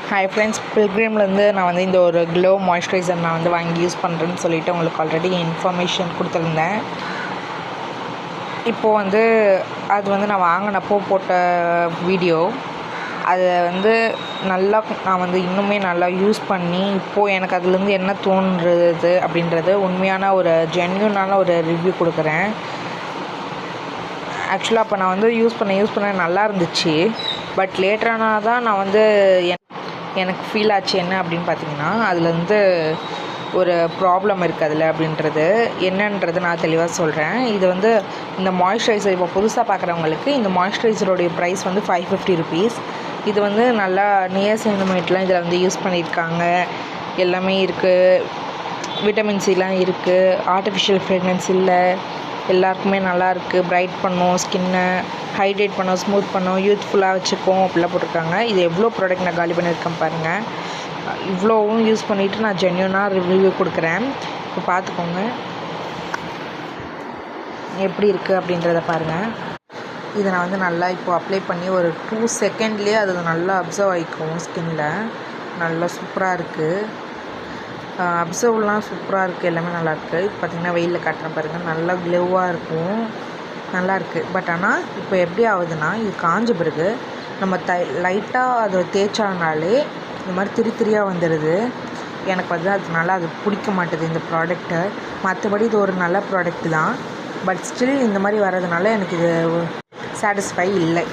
Hi friends, பில்கிரிம்லேருந்து நான் வந்து இந்த ஒரு க்ளோ மாய்ஸ்சரைசர் நான் வந்து வாங்கி யூஸ் பண்ணுறேன்னு சொல்லிவிட்டு உங்களுக்கு ஆல்ரெடி இன்ஃபர்மேஷன் கொடுத்துருந்தேன். இப்போது வந்து அது வந்து நான் வாங்கினப்போ போட்ட வீடியோ. அதை வந்து நல்லா நான் வந்து இன்னுமே நல்லா யூஸ் பண்ணி இப்போது எனக்கு அதுலேருந்து என்ன தோன்றுறது அப்படின்றது உண்மையான ஒரு ஜென்யூனான ஒரு ரிவ்யூ கொடுக்குறேன். ஆக்சுவலாக அப்போ நான் வந்து யூஸ் பண்ண நல்லா இருந்துச்சு. பட் லேட்டரானா தான் நான் வந்து எனக்கு ஃபீல் ஆச்சு என்ன அப்படின்னு பார்த்தீங்கன்னா, அதில் வந்து ஒரு ப்ராப்ளம் இருக்குது அதில் அப்படின்றது என்னன்றது நான் தெளிவாக சொல்கிறேன். இது வந்து இந்த மாய்ஸ்சரைசர் இப்போ புதுசாக பார்க்குறவங்களுக்கு இந்த மாய்ஸ்சரைசருடைய ப்ரைஸ் வந்து 550 ருபீஸ். இது வந்து நல்லா நியாசினமைட்லாம் இதில் வந்து யூஸ் பண்ணியிருக்காங்க. எல்லாமே இருக்குது, விட்டமின் சிலாம் இருக்குது, ஆர்டிஃபிஷியல் ஃப்ரேக்ரன்ஸ் இல்லை, எல்லாருக்குமே நல்லாயிருக்கு. பிரைட் பண்ணும், ஸ்கின்னை ஹைட்ரேட் பண்ணோம், ஸ்மூத் பண்ணோம், யூத்ஃபுல்லாக வச்சுக்கும் அப்படிலாம் போட்டிருக்காங்க. இது எவ்வளோ ப்ராடக்ட் நான் காலி பண்ணியிருக்கேன் பாருங்கள். இவ்வளோவும் யூஸ் பண்ணிவிட்டு நான் ஜென்யூனாக ரிவ்யூ கொடுக்குறேன். இப்போ பார்த்துக்கோங்க எப்படி இருக்குது அப்படின்றத பாருங்கள். இதை நான் வந்து நல்லா இப்போது அப்ளை பண்ணி ஒரு 2 செகண்ட்லேயே அது நல்லா அப்சர்வ் ஆகிக்கும் ஸ்கின்னில். நல்லா சூப்பராக இருக்குது, அப்சர்வ்லாம் சூப்பராக இருக்குது, எல்லாமே நல்லாயிருக்கு. இப்போ பார்த்திங்கன்னா வெயிலில் காட்டுறேன் பாருங்கள், நல்லா க்ளோவாக இருக்கும், நல்லாயிருக்கு. பட் ஆனால் இப்போ எப்படி ஆகுதுன்னா, இது காஞ்ச பிறகு நம்ம லைட்டாக அதை தேய்ச்சானாலே இந்த மாதிரி திரியாக வந்துடுது. எனக்கு வந்து அதனால அது பிடிக்க மாட்டுது இந்த ப்ராடக்ட்டை. மற்றபடி இது ஒரு நல்ல ப்ராடக்ட் தான், பட் ஸ்டில் இந்த மாதிரி வர்றதுனால எனக்கு இது சாட்டிஸ்ஃபை இல்லை.